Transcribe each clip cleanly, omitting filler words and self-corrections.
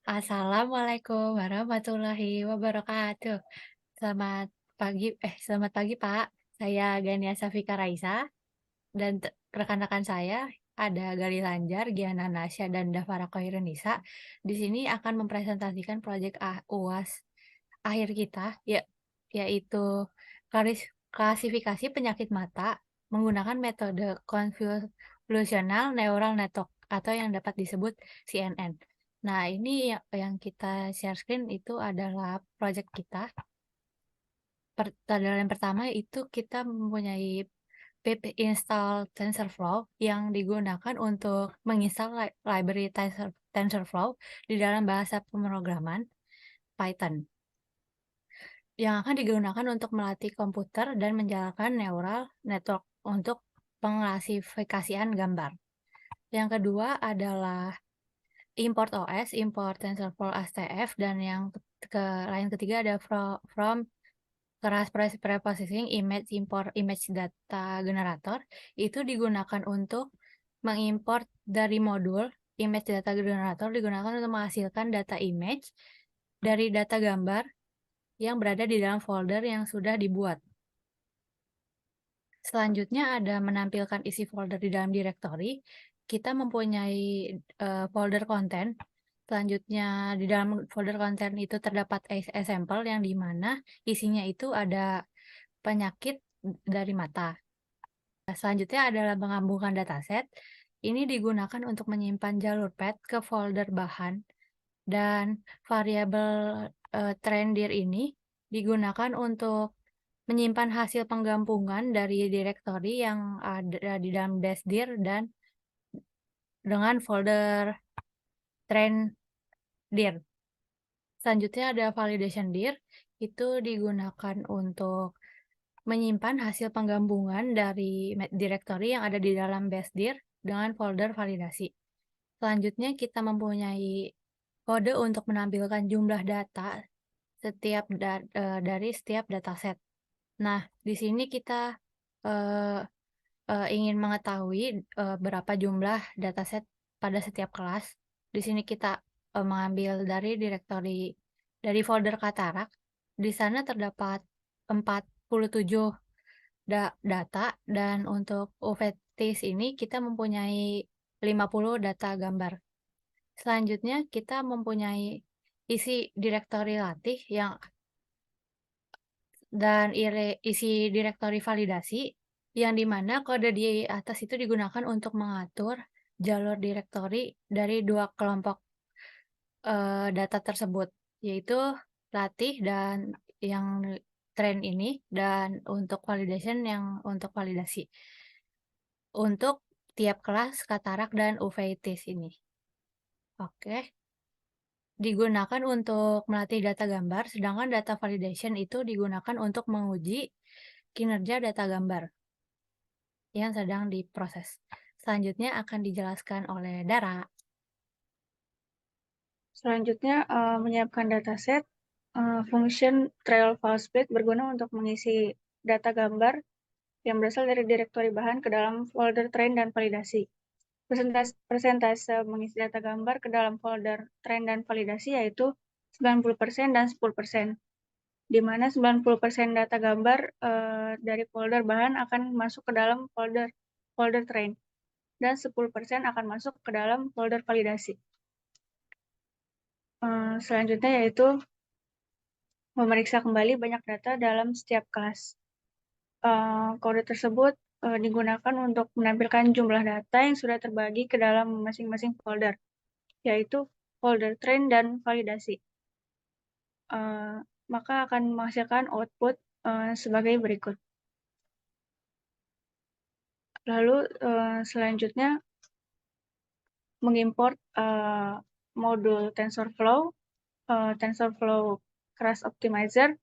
Assalamualaikum warahmatullahi wabarakatuh. Selamat pagi Pak. Saya Gania Safika Raisa dan rekan-rekan saya ada Gali Lanjar, Giana Nasya, dan Dafara Khairunisa. Di sini akan mempresentasikan proyek UAS akhir kita, yaitu klasifikasi penyakit mata menggunakan metode convolutional neural network atau yang dapat disebut CNN. Nah, ini yang kita share screen itu adalah proyek kita. Yang pertama itu kita mempunyai pip install TensorFlow yang digunakan untuk menginstal library TensorFlow di dalam bahasa pemrograman Python yang akan digunakan untuk melatih komputer dan menjalankan neural network untuk pengklasifikasian gambar. Yang kedua adalah import OS, import TensorFlow STF, dan yang ketiga ada from keras preprocessing image import image data generator. Itu digunakan untuk mengimport dari modul image data generator, digunakan untuk menghasilkan data image dari data gambar yang berada di dalam folder yang sudah dibuat. Selanjutnya ada menampilkan isi folder di dalam directory. Kita mempunyai folder konten. Selanjutnya di dalam folder konten itu terdapat example yang dimana isinya itu ada penyakit dari mata. Selanjutnya adalah menggabungkan dataset. Ini digunakan untuk menyimpan jalur path ke folder bahan dan variabel trendir ini digunakan untuk menyimpan hasil penggabungan dari direktori yang ada di dalam dasdir dan dengan folder trendir. Selanjutnya ada validation dir, itu digunakan untuk menyimpan hasil penggabungan dari direktori yang ada di dalam dasdir dengan folder validasi. Selanjutnya kita mempunyai kode untuk menampilkan jumlah data dari setiap dataset. Nah, di sini kita eh, ingin mengetahui berapa jumlah dataset pada setiap kelas. Di sini kita mengambil dari direktori dari folder Katarak. Di sana terdapat 47 data dan untuk UVTIS ini kita mempunyai 50 data gambar. Selanjutnya kita mempunyai isi direktori latih dan isi direktori validasi yang dimana kode di atas itu digunakan untuk mengatur jalur direktori dari dua kelompok data tersebut, yaitu latih dan yang train ini dan untuk validation yang untuk validasi untuk tiap kelas Katarak dan UVITIS ini. Oke. Digunakan untuk melatih data gambar, sedangkan data validation itu digunakan untuk menguji kinerja data gambar yang sedang diproses. Selanjutnya akan dijelaskan oleh Dara. Selanjutnya, menyiapkan dataset, function trail file split berguna untuk mengisi data gambar yang berasal dari direktori bahan ke dalam folder train dan validasi. Persentase mengisi data gambar ke dalam folder train dan validasi yaitu 90% dan 10%, di mana 90% data gambar dari folder bahan akan masuk ke dalam folder train dan 10% akan masuk ke dalam folder validasi. Selanjutnya yaitu memeriksa kembali banyak data dalam setiap kelas. Kode tersebut digunakan untuk menampilkan jumlah data yang sudah terbagi ke dalam masing-masing folder, yaitu folder train dan validasi. Maka akan menghasilkan output sebagai berikut. Lalu selanjutnya mengimport modul TensorFlow, TensorFlow Crash Optimizer,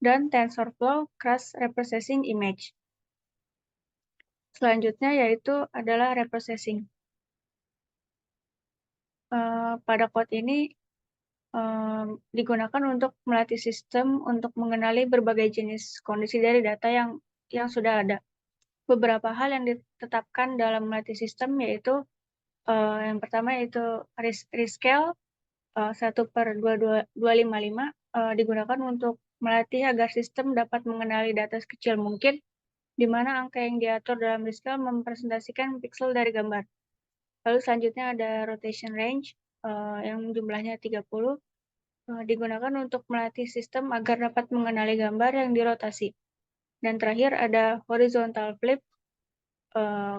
dan TensorFlow Crash Reprocessing Image. Selanjutnya yaitu adalah reprocessing. Pada code ini digunakan untuk melatih sistem untuk mengenali berbagai jenis kondisi dari data yang sudah ada. Beberapa hal yang ditetapkan dalam melatih sistem yaitu yang pertama yaitu rescale, 1/255 digunakan untuk melatih agar sistem dapat mengenali data sekecil mungkin, di mana angka yang diatur dalam diskal mempresentasikan piksel dari gambar. Lalu selanjutnya ada rotation range, yang jumlahnya 30, digunakan untuk melatih sistem agar dapat mengenali gambar yang dirotasi. Dan terakhir ada horizontal flip,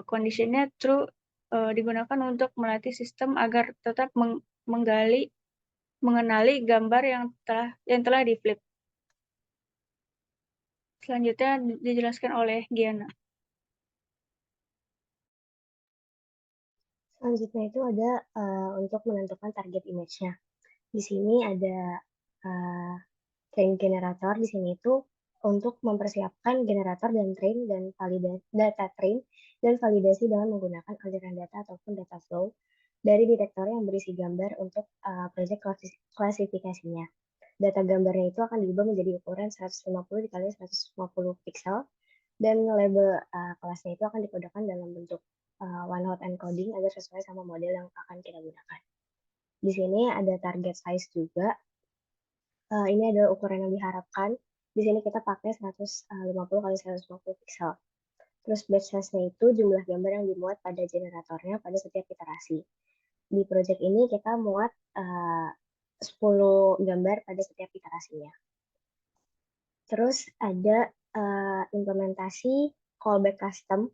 kondisinya true, digunakan untuk melatih sistem agar tetap mengenali gambar yang telah di-flip. Selanjutnya dijelaskan oleh Giana. Selanjutnya itu ada untuk menentukan target image-nya. Di sini ada uh, train generator. Di sini itu untuk mempersiapkan generator dan validasi data train dan validasi dengan menggunakan aliran data ataupun data flow dari direktori yang berisi gambar untuk project klasifikasinya. Data gambarnya itu akan diubah menjadi ukuran 150 dikali 150 pixel dan label kelasnya itu akan dikodekan dalam bentuk one hot encoding agar sesuai sama model yang akan kita gunakan. Di sini ada target size juga. Ini adalah ukuran yang diharapkan. Di sini kita pakai 150 kali 150 pixel. Terus batch size-nya itu jumlah gambar yang dimuat pada generatornya pada setiap iterasi. Di project ini kita muat 10 gambar pada setiap iterasinya. Terus ada implementasi callback custom.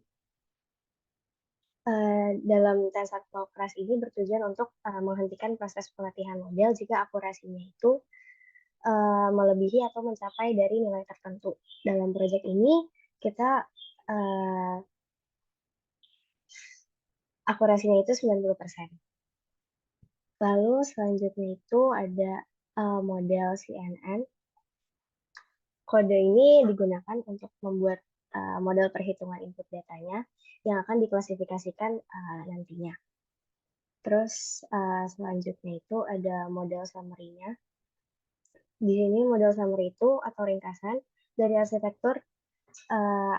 Dalam TensorFlow Keras ini bertujuan untuk menghentikan proses pelatihan model jika akurasinya itu melebihi atau mencapai dari nilai tertentu. Dalam proyek ini kita akurasinya itu 90%. Lalu selanjutnya itu ada model CNN. Kode ini digunakan untuk membuat model perhitungan input datanya yang akan diklasifikasikan nantinya. Terus selanjutnya itu ada model summary-nya. Di sini model summary itu atau ringkasan dari arsitektur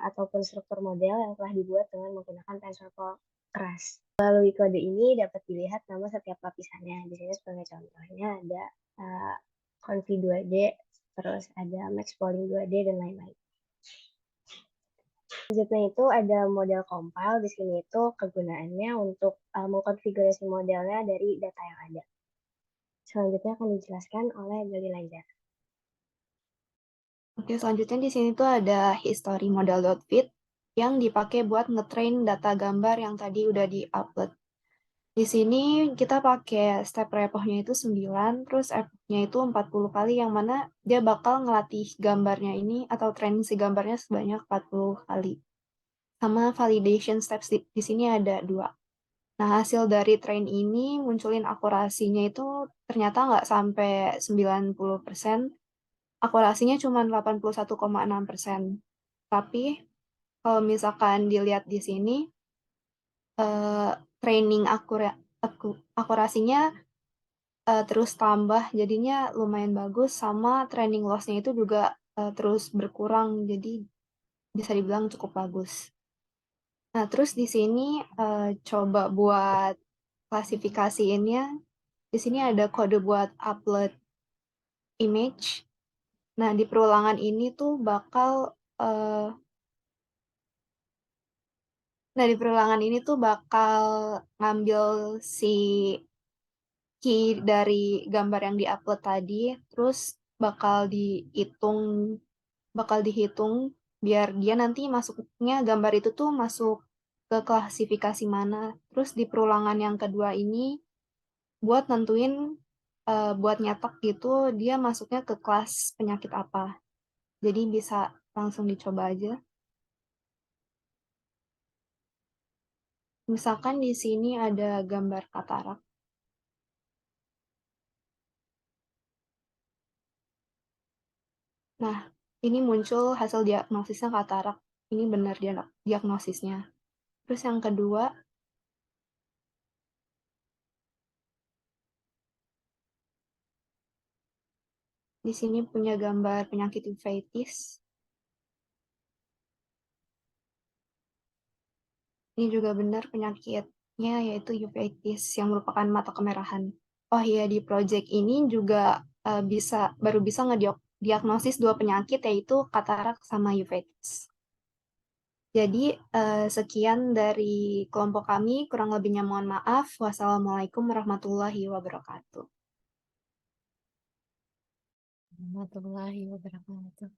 ataupun struktur model yang telah dibuat dengan menggunakan TensorFlow Keras. Melalui kode ini dapat dilihat nama setiap lapisannya. Di sini sebagai contohnya ada conv 2D, terus ada max polling 2D dan lain-lain. Selanjutnya itu ada model compile. Di sini itu kegunaannya untuk mengkonfigurasi modelnya dari data yang ada. Selanjutnya akan dijelaskan oleh Gali Lanjar. Oke, selanjutnya di sini tuh ada history model.fit yang dipakai buat ngetrain data gambar yang tadi udah di-upload. Di sini kita pakai step repohnya itu 9, terus epochnya itu 40 kali, yang mana dia bakal ngelatih gambarnya ini atau train si gambarnya sebanyak 40 kali. Sama validation steps di sini ada 2. Nah, hasil dari train ini munculin akurasinya itu ternyata nggak sampai 90%, akurasinya cuma 81,6%. Tapi kalau misalkan dilihat di sini, training akurasinya terus tambah, jadinya lumayan bagus, sama training loss-nya itu juga terus berkurang, jadi bisa dibilang cukup bagus. Nah, terus di sini coba buat klasifikasiinnya. Di sini ada kode buat upload image. Nah, di perulangan ini tuh bakal ngambil si key dari gambar yang diupload tadi, terus bakal dihitung biar dia nanti masuknya gambar itu tuh masuk ke klasifikasi mana. Terus di perulangan yang kedua ini buat nentuin buat nyetak gitu dia masuknya ke kelas penyakit apa. Jadi bisa langsung dicoba aja. Misalkan di sini ada gambar katarak. Nah, ini muncul hasil diagnosisnya katarak. Ini benar diagnosisnya. Terus yang kedua, di sini punya gambar penyakit uveitis. Ini juga benar penyakitnya yaitu uveitis yang merupakan mata kemerahan. Oh iya, di project ini juga baru bisa ngediagnosis 2 penyakit, yaitu katarak sama uveitis. Jadi, sekian dari kelompok kami, kurang lebihnya mohon maaf. Wassalamualaikum warahmatullahi wabarakatuh. Warahmatullahi wabarakatuh.